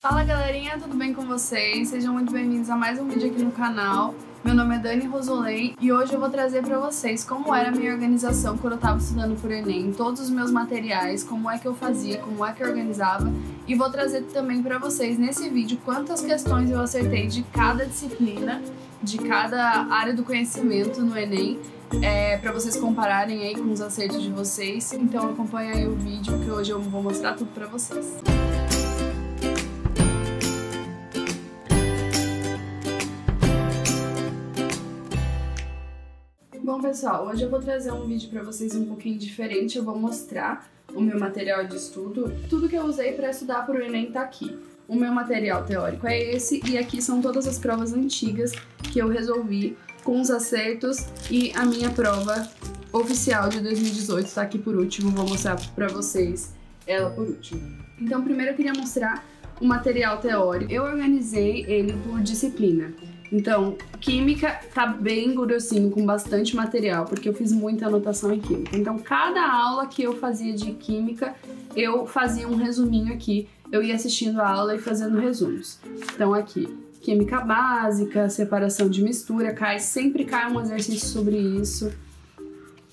Fala galerinha, tudo bem com vocês? Sejam muito bem-vindos a mais um vídeo aqui no canal. Meu nome é Dani Rosolém e hoje eu vou trazer pra vocês como era a minha organização quando eu tava estudando pro Enem, todos os meus materiais, como é que eu fazia, como é que eu organizava, e vou trazer também pra vocês nesse vídeo quantas questões eu acertei de cada disciplina, de cada área do conhecimento no Enem, pra vocês compararem aí com os acertos de vocês. Então acompanha aí o vídeo que hoje eu vou mostrar tudo pra vocês. Bom pessoal, hoje eu vou trazer um vídeo pra vocês um pouquinho diferente. Eu vou mostrar o meu material de estudo. Tudo que eu usei pra estudar pro Enem tá aqui. O meu material teórico é esse e aqui são todas as provas antigas que eu resolvi com os acertos e a minha prova oficial de 2018 tá aqui por último. Vou mostrar pra vocês ela por último. Então primeiro eu queria mostrar o material teórico. Eu organizei ele por disciplina. Então, química tá bem grossinho, com bastante material, porque eu fiz muita anotação em química. Então, cada aula que eu fazia de química, eu fazia um resuminho aqui. Eu ia assistindo a aula e fazendo resumos. Então, aqui, química básica, separação de mistura, sempre cai um exercício sobre isso.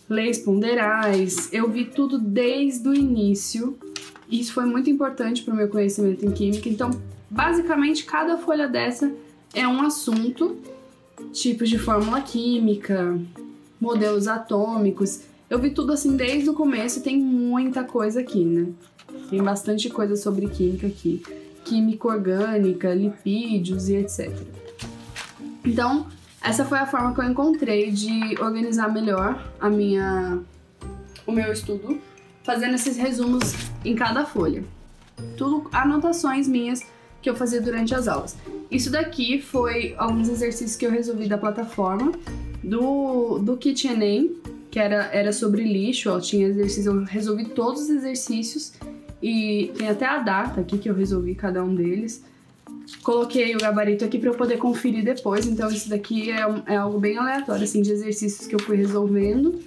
Leis ponderais, eu vi tudo desde o início. Isso foi muito importante para o meu conhecimento em química. Então, basicamente, cada folha dessa é um assunto, tipos de fórmula química, modelos atômicos. Eu vi tudo assim desde o começo e tem muita coisa aqui, né? Tem bastante coisa sobre química aqui. Química orgânica, lipídios e etc. Então, essa foi a forma que eu encontrei de organizar melhor o meu estudo, fazendo esses resumos em cada folha. Tudo anotações minhas que eu fazia durante as aulas. Isso daqui foi alguns exercícios que eu resolvi da plataforma do Kit Enem, que era sobre lixo, ó, tinha exercício, eu resolvi todos os exercícios e tem até a data aqui que eu resolvi cada um deles. Coloquei o gabarito aqui para eu poder conferir depois, então isso daqui é algo bem aleatório, assim, de exercícios que eu fui resolvendo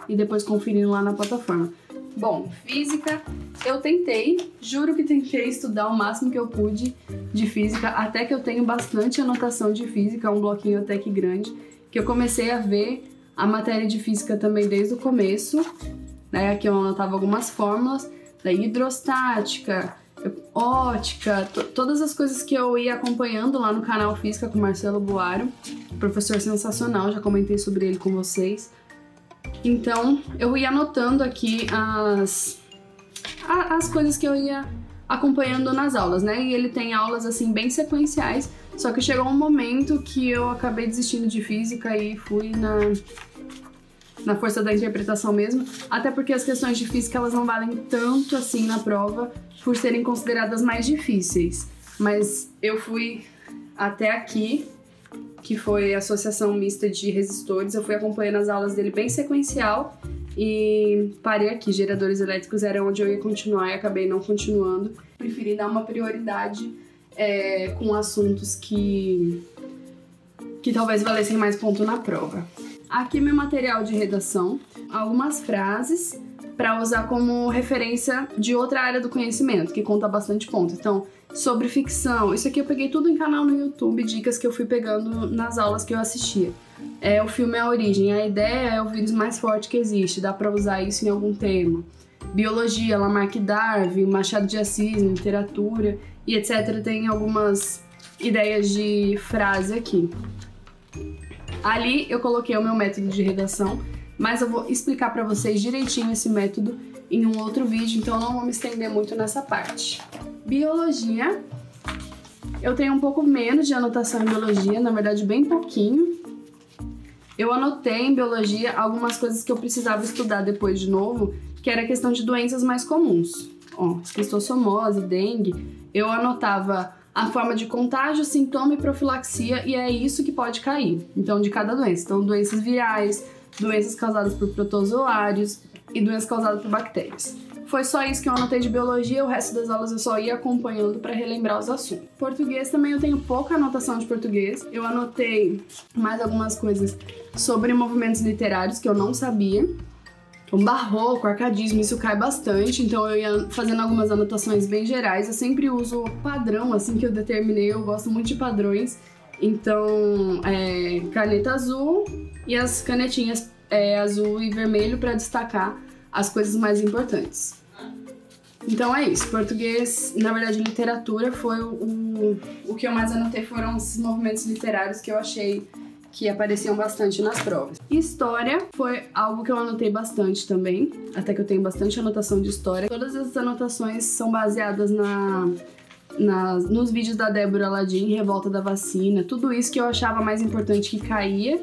e depois conferindo lá na plataforma. Bom, física, eu tentei, juro que tentei estudar o máximo que eu pude de física, até que eu tenho bastante anotação de física, um bloquinho até que grande, que eu comecei a ver a matéria de física também desde o começo, né? Aqui eu anotava algumas fórmulas, da hidrostática, ótica, todas as coisas que eu ia acompanhando lá no canal Física com Marcelo Boaro, professor sensacional, já comentei sobre ele com vocês. Então, eu ia anotando aqui as coisas que eu ia acompanhando nas aulas, né? E ele tem aulas, assim, bem sequenciais, só que chegou um momento que eu acabei desistindo de física e fui na força da interpretação mesmo, até porque as questões de física, elas não valem tanto, assim, na prova, por serem consideradas mais difíceis. Mas eu fui até aqui, que foi a Associação Mista de Resistores. Eu fui acompanhando as aulas dele bem sequencial e parei aqui. Geradores elétricos era onde eu ia continuar e acabei não continuando. Preferi dar uma prioridade com assuntos que talvez valessem mais ponto na prova. Aqui meu material de redação, algumas frases para usar como referência de outra área do conhecimento, que conta bastante ponto. Então, sobre ficção, isso aqui eu peguei tudo em canal no YouTube, dicas que eu fui pegando nas aulas que eu assistia. O filme A Origem, a ideia é o vírus mais forte que existe, dá para usar isso em algum tema. Biologia, Lamarck Darwin, Machado de Assis, literatura e etc. Tem algumas ideias de frase aqui. Ali eu coloquei o meu método de redação, mas eu vou explicar para vocês direitinho esse método em um outro vídeo, então não vou me estender muito nessa parte. Biologia, eu tenho um pouco menos de anotação em biologia, na verdade bem pouquinho. Eu anotei em biologia algumas coisas que eu precisava estudar depois de novo, que era a questão de doenças mais comuns. Ó, esquistossomose, dengue, eu anotava a forma de contágio, sintoma e profilaxia, e é isso que pode cair, então, de cada doença. Então, doenças virais, doenças causadas por protozoários e doenças causadas por bactérias. Foi só isso que eu anotei de biologia, o resto das aulas eu só ia acompanhando para relembrar os assuntos. Português também eu tenho pouca anotação de português. Eu anotei mais algumas coisas sobre movimentos literários que eu não sabia. Então, barroco, arcadismo, isso cai bastante, então eu ia fazendo algumas anotações bem gerais. Eu sempre uso padrão, assim, que eu determinei, eu gosto muito de padrões. Então, caneta azul e as canetinhas azul e vermelho para destacar as coisas mais importantes. Então é isso, português, na verdade literatura foi o que eu mais anotei, foram os movimentos literários que eu achei que apareciam bastante nas provas. História foi algo que eu anotei bastante também, até que eu tenho bastante anotação de história. Todas essas anotações são baseadas nos vídeos da Débora Ladim, Revolta da Vacina, tudo isso que eu achava mais importante que caía,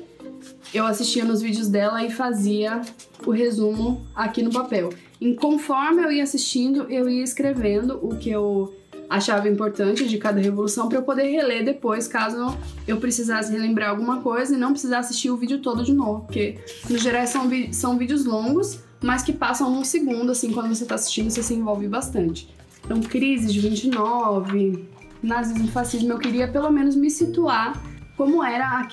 eu assistia nos vídeos dela e fazia o resumo aqui no papel. E conforme eu ia assistindo, eu ia escrevendo o que eu achava importante de cada revolução para eu poder reler depois, caso eu precisasse relembrar alguma coisa e não precisasse assistir o vídeo todo de novo, porque no geral são vídeos longos, mas que passam num segundo, assim, quando você tá assistindo você se envolve bastante. Então, crise de 29, nazismo, fascismo, eu queria pelo menos me situar como era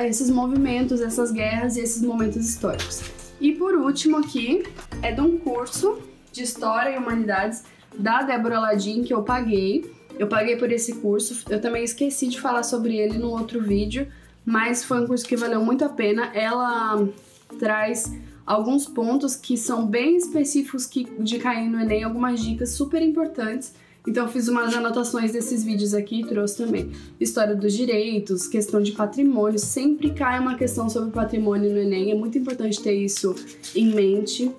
esses movimentos, essas guerras e esses momentos históricos. E por último aqui é de um curso de História e Humanidades da Débora Ladim que eu paguei. Eu paguei por esse curso, eu também esqueci de falar sobre ele no outro vídeo, mas foi um curso que valeu muito a pena. Ela traz alguns pontos que são bem específicos de cair no Enem, algumas dicas super importantes. Então eu fiz umas anotações desses vídeos aqui e trouxe também. História dos direitos, questão de patrimônio, sempre cai uma questão sobre patrimônio no Enem, é muito importante ter isso em mente.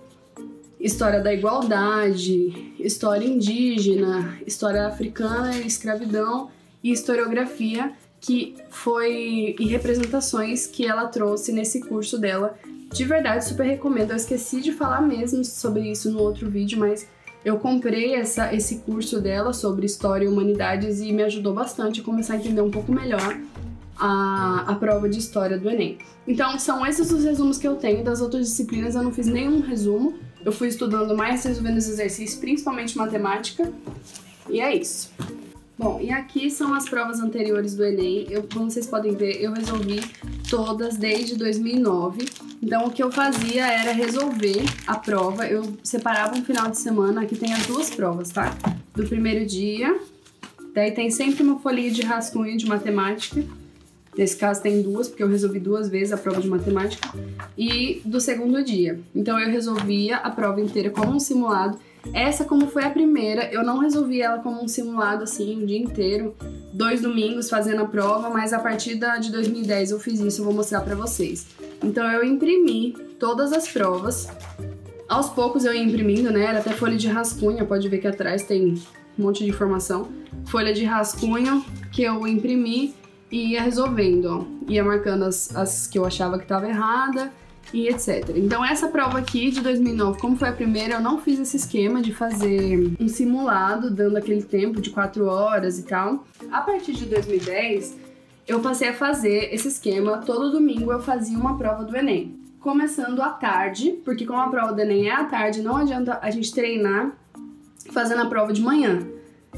História da igualdade, história indígena, história africana, escravidão e historiografia, e representações que ela trouxe nesse curso dela. De verdade, super recomendo. Eu esqueci de falar mesmo sobre isso no outro vídeo, mas eu comprei esse curso dela sobre História e Humanidades e me ajudou bastante a começar a entender um pouco melhor a prova de História do Enem. Então, são esses os resumos que eu tenho. Das outras disciplinas eu não fiz nenhum resumo. Eu fui estudando mais, resolvendo os exercícios, principalmente matemática. E é isso. Bom, e aqui são as provas anteriores do Enem. Como vocês podem ver, eu resolvi todas desde 2009. Então, o que eu fazia era resolver a prova. Eu separava um final de semana. Aqui tem as duas provas, tá? Do primeiro dia. Daí tem sempre uma folhinha de rascunho de matemática. Nesse caso tem duas, porque eu resolvi 2 vezes a prova de matemática. E do segundo dia. Então, eu resolvia a prova inteira como um simulado. Essa, como foi a primeira, eu não resolvi ela como um simulado, assim, o dia inteiro. 2 domingos fazendo a prova, mas a partir de 2010 eu fiz isso, eu vou mostrar pra vocês. Então eu imprimi todas as provas. Aos poucos eu ia imprimindo, né? Era até folha de rascunho, pode ver que atrás tem um monte de informação. Folha de rascunho que eu imprimi e ia resolvendo, ó. Ia marcando as que eu achava que estava errada e etc. Então essa prova aqui de 2009, como foi a primeira, eu não fiz esse esquema de fazer um simulado, dando aquele tempo de 4 horas e tal. A partir de 2010, eu passei a fazer esse esquema, todo domingo eu fazia uma prova do Enem. Começando à tarde, porque como a prova do Enem é à tarde, não adianta a gente treinar fazendo a prova de manhã.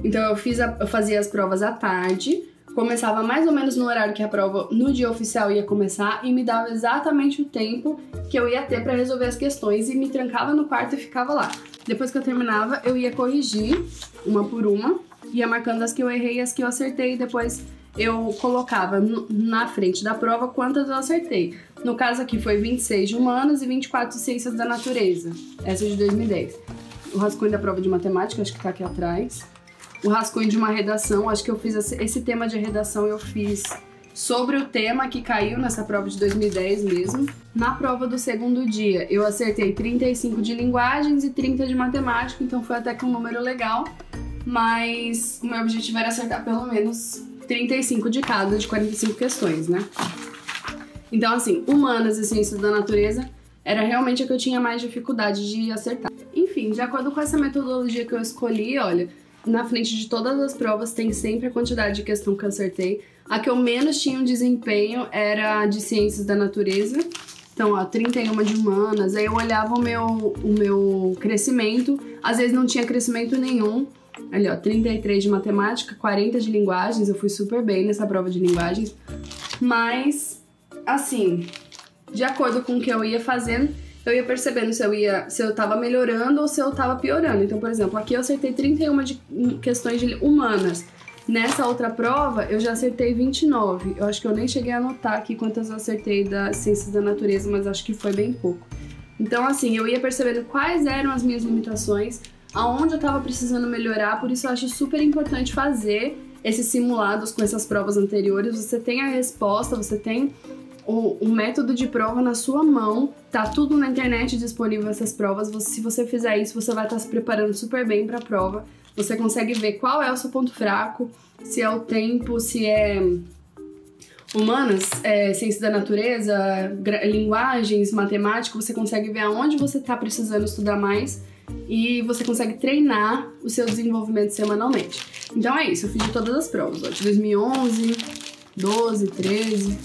Então eu fazia as provas à tarde, começava mais ou menos no horário que a prova no dia oficial ia começar e me dava exatamente o tempo que eu ia ter para resolver as questões e me trancava no quarto e ficava lá. Depois que eu terminava, eu ia corrigir uma por uma, ia marcando as que eu errei e as que eu acertei e depois eu colocava na frente da prova quantas eu acertei. No caso aqui foi 26 de humanas e 24 de ciências da natureza, essa de 2010. O rascunho da prova de matemática, acho que tá aqui atrás. O rascunho de uma redação, acho que eu fiz esse tema de redação, eu fiz sobre o tema que caiu nessa prova de 2010 mesmo. Na prova do segundo dia, eu acertei 35 de linguagens e 30 de matemática, então foi até que um número legal, mas o meu objetivo era acertar pelo menos 35 de cada, de 45 questões, né? Então, assim, humanas e ciências da natureza era realmente a que eu tinha mais dificuldade de acertar. Enfim, de acordo com essa metodologia que eu escolhi, olha, na frente de todas as provas tem sempre a quantidade de questão que eu acertei. A que eu menos tinha um desempenho era de ciências da natureza. Então, ó, 31 de humanas. Aí eu olhava o meu crescimento. Às vezes não tinha crescimento nenhum. Ali, ó, 33 de matemática, 40 de linguagens. Eu fui super bem nessa prova de linguagens. Mas, assim, de acordo com o que eu ia fazendo, eu ia percebendo se eu tava melhorando ou se eu tava piorando. Então, por exemplo, aqui eu acertei 31 de questões de humanas. Nessa outra prova, eu já acertei 29. Eu acho que eu nem cheguei a anotar aqui quantas eu acertei das ciências da natureza, mas acho que foi bem pouco. Então, assim, eu ia percebendo quais eram as minhas limitações, aonde eu tava precisando melhorar, por isso eu acho super importante fazer esses simulados com essas provas anteriores. Você tem a resposta, você tem o método de prova na sua mão, tá tudo na internet disponível essas provas. Se você fizer isso, você vai estar se preparando super bem para a prova. Você consegue ver qual é o seu ponto fraco, se é o tempo, se é humanas, ciência da natureza, linguagens, matemática. Você consegue ver aonde você está precisando estudar mais e você consegue treinar o seu desenvolvimento semanalmente. Então é isso, eu fiz de todas as provas, ó, de 2011, 12, 13,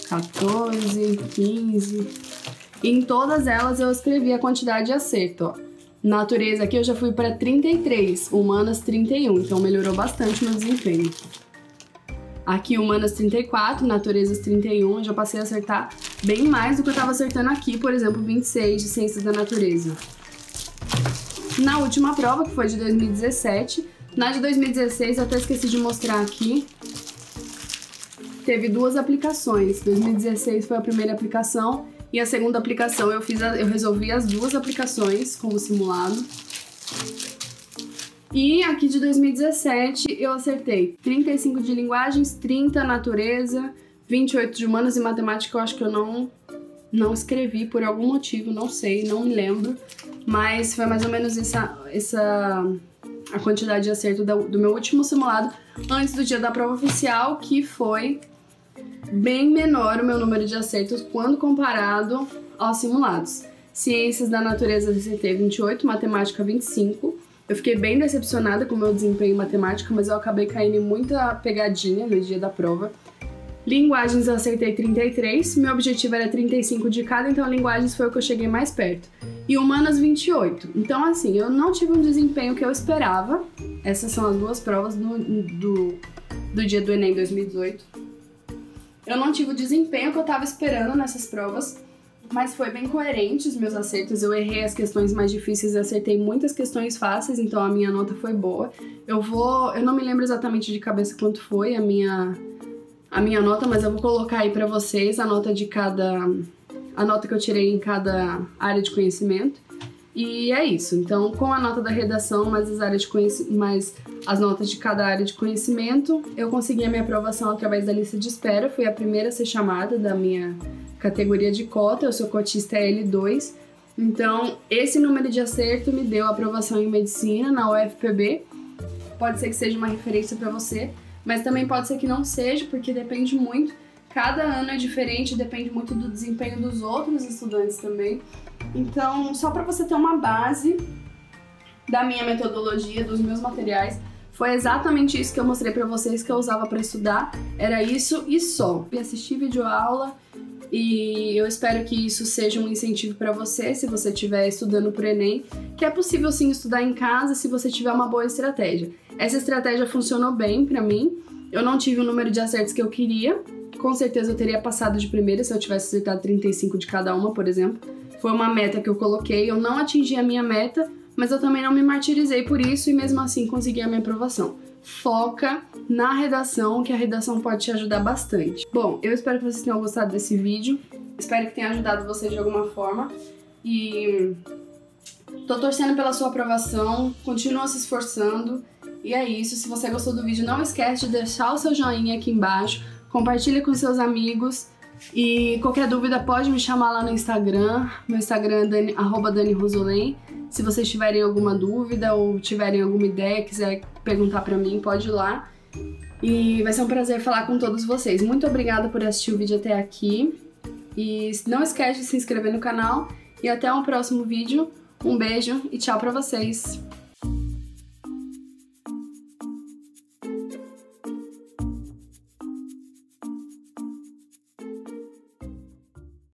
14, 15. E em todas elas eu escrevi a quantidade de acerto, ó. Natureza aqui eu já fui para 33, humanas 31, então melhorou bastante meu desempenho. Aqui humanas 34, naturezas 31, eu já passei a acertar bem mais do que eu estava acertando aqui, por exemplo, 26 de ciências da natureza. Na última prova, que foi de 2017, na de 2016 eu até esqueci de mostrar aqui, teve duas aplicações. 2016 foi a primeira aplicação e a segunda aplicação eu resolvi as duas aplicações como simulado. E aqui de 2017 eu acertei 35 de linguagens, 30 natureza, 28 de humanas e matemática. Eu acho que eu não escrevi por algum motivo, não sei, não me lembro, mas foi mais ou menos a quantidade de acerto do meu último simulado antes do dia da prova oficial, que foi bem menor o meu número de acertos quando comparado aos simulados. Ciências da natureza eu acertei 28, matemática 25. Eu fiquei bem decepcionada com o meu desempenho em matemática, mas eu acabei caindo em muita pegadinha no dia da prova. Linguagens eu acertei 33, meu objetivo era 35 de cada, então linguagens foi o que eu cheguei mais perto. E humanas 28. Então assim, eu não tive um desempenho que eu esperava. Essas são as duas provas do dia do Enem 2018. Eu não tive o desempenho que eu estava esperando nessas provas, mas foi bem coerente os meus acertos. Eu errei as questões mais difíceis e acertei muitas questões fáceis, então a minha nota foi boa. Eu não me lembro exatamente de cabeça quanto foi a minha nota, mas eu vou colocar aí pra vocês a nota que eu tirei em cada área de conhecimento. E é isso. Então, com a nota da redação, mais as notas de cada área de conhecimento, eu consegui a minha aprovação através da lista de espera. Fui a primeira a ser chamada da minha categoria de cota. Eu sou cotista L2. Então, esse número de acerto me deu a aprovação em medicina na UFPB. Pode ser que seja uma referência para você, mas também pode ser que não seja, porque depende muito. Cada ano é diferente, depende muito do desempenho dos outros estudantes também. Então, só para você ter uma base da minha metodologia, dos meus materiais, foi exatamente isso que eu mostrei para vocês que eu usava para estudar. Era isso e só. Eu assisti videoaula e eu espero que isso seja um incentivo para você, se você estiver estudando para o Enem, que é possível sim estudar em casa se você tiver uma boa estratégia. Essa estratégia funcionou bem para mim. Eu não tive o número de acertos que eu queria. Com certeza eu teria passado de primeira se eu tivesse acertado 35 de cada uma, por exemplo. Foi uma meta que eu coloquei, eu não atingi a minha meta, mas eu também não me martirizei por isso e mesmo assim consegui a minha aprovação. Foca na redação, que a redação pode te ajudar bastante. Bom, eu espero que vocês tenham gostado desse vídeo, espero que tenha ajudado vocês de alguma forma e tô torcendo pela sua aprovação, continua se esforçando e é isso. Se você gostou do vídeo, não esquece de deixar o seu joinha aqui embaixo, compartilha com seus amigos. E qualquer dúvida pode me chamar lá no Instagram. Meu Instagram é @DaniRosolém. Se vocês tiverem alguma dúvida ou tiverem alguma ideia, quiser perguntar pra mim, pode ir lá. E vai ser um prazer falar com todos vocês. Muito obrigada por assistir o vídeo até aqui. E não esquece de se inscrever no canal. E até um próximo vídeo. Um beijo e tchau pra vocês!